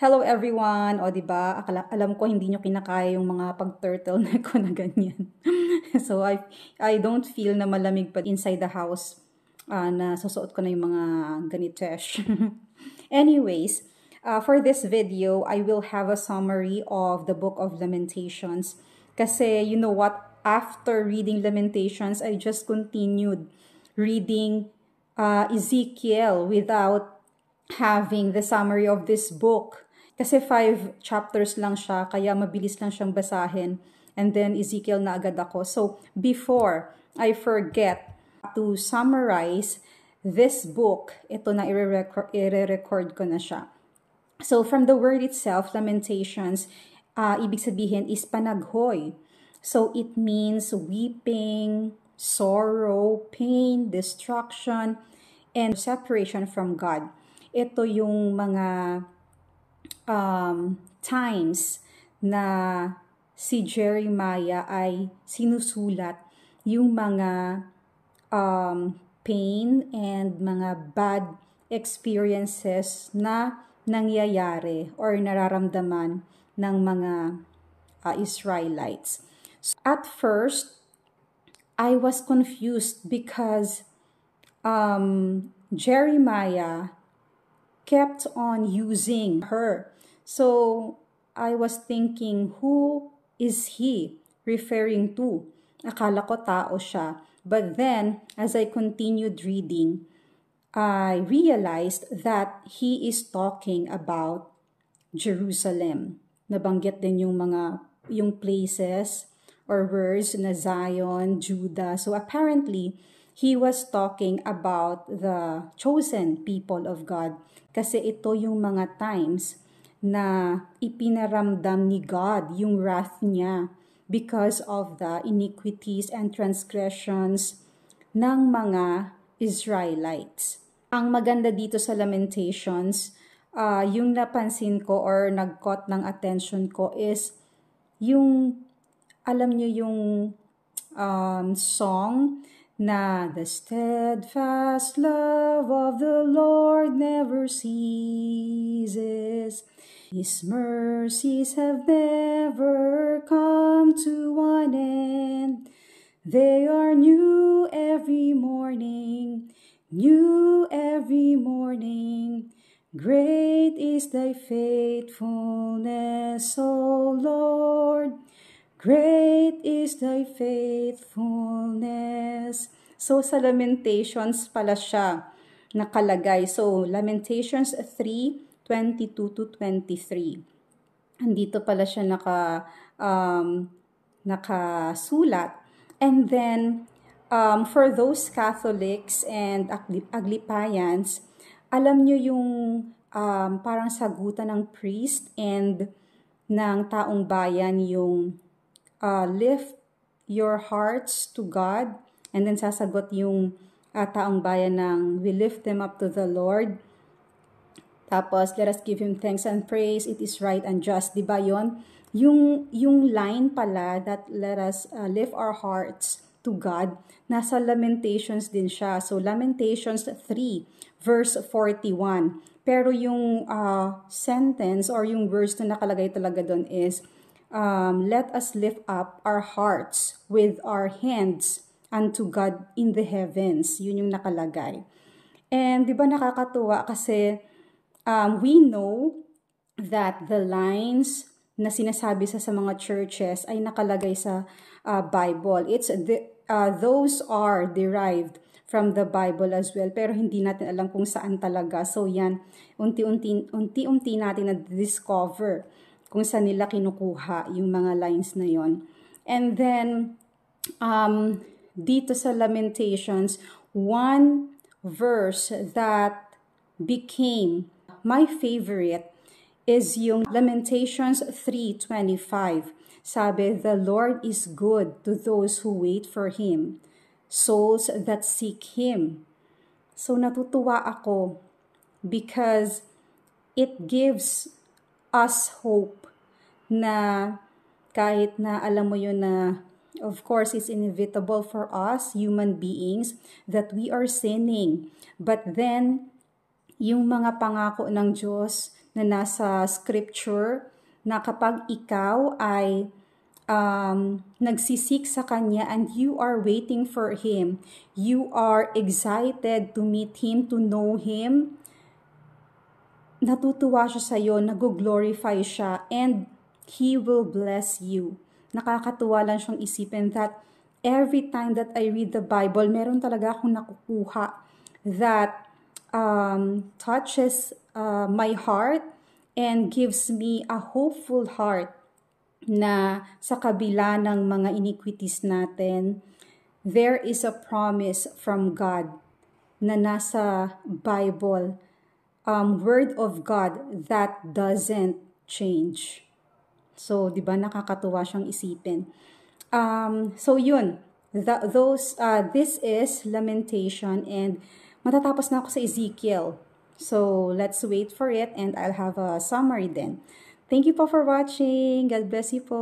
Hello everyone! O diba, alam ko hindi nyo kinakaya yung mga pag-turtleneck ko na ganyan. So I don't feel na malamig pa inside the house na susuot ko na yung mga ganitesh. Anyways, for this video, I will have a summary of the Book of Lamentations. Kasi you know what? After reading Lamentations, I just continued reading Ezekiel without having the summary of this book. Kasi 5 chapters lang siya, kaya mabilis lang siyang basahin. And then Ezekiel na agad ako. So before I forget to summarize this book, ito na i-record ko na siya. So from the word itself, Lamentations, ibig sabihin is panaghoy. So it means weeping, sorrow, pain, destruction, and separation from God. Ito yung mga times na si Jeremiah ay sinusulat yung mga pain and mga bad experiences na nangyayari or nararamdaman ng mga Israelites. So, at first, I was confused because Jeremiah kept on using her. So I was thinking, who is he referring to? Akala ko tao siya. But then, as I continued reading, I realized that he is talking about Jerusalem. Nabanggit din yung places or words na Zion, Judah. So apparently, he was talking about the chosen people of God. Kasi ito yung mga times na ipinaramdam ni God yung wrath niya because of the iniquities and transgressions ng mga Israelites. Ang maganda dito sa Lamentations, yung napansin ko or nag-caught ng attention ko is yung, alam nyo yung song na the steadfast love of the Lord never ceases. His mercies have never come to an end. They are new every morning, new every morning. Great is thy faithfulness, O Lord. Great is thy faithfulness. So, sa Lamentations pala siya nakalagay. So, Lamentations 3:22-23. Andito pala siya nakasulat. And then, for those Catholics and Aglipayans, alam nyo yung parang sagutan ng priest and ng taong bayan yung lift your hearts to God, and then sasagot yung taong bayan ng we lift them up to the Lord. Tapos, let us give Him thanks and praise, it is right and just. Diba yun? Yung line pala that let us lift our hearts to God, nasa Lamentations din siya. So, Lamentations 3, verse 41. Pero yung sentence or yung verse na nakalagay talaga doon is, let us lift up our hearts with our hands unto God in the heavens. Yun yung nakalagay. And di ba nakakatuwa kasi we know that the lines na sinasabi sa mga churches ay nakalagay sa Bible. Those are derived from the Bible as well, pero hindi natin alam kung saan talaga. So yan, unti-unti natin na-discover kung saan nila kinukuha yung mga lines na yon. And then, dito sa Lamentations, one verse that became my favorite is yung Lamentations 3:25. Sabi, the Lord is good to those who wait for Him, souls that seek Him. So natutuwa ako because it gives us hope na kahit na alam mo yun na of course it's inevitable for us human beings that we are sinning, but then yung mga pangako ng Diyos na nasa scripture na kapag ikaw ay nagsisik sa Kanya and you are waiting for Him, you are excited to meet Him, to know Him, natutuwa siya sa iyo, nag-glorify siya, and He will bless you. Nakakatuwa lang siyang isipin that every time that I read the Bible, meron talaga akong nakukuha that touches my heart and gives me a hopeful heart na sa kabila ng mga iniquities natin, there is a promise from God na nasa Bible, Word of God that doesn't change. So, di ba, nakakatuwa siyang isipin. So, yun. This is Lamentation, and matatapos na ako sa Ezekiel. So, let's wait for it, and I'll have a summary then. Thank you po for watching. God bless you po.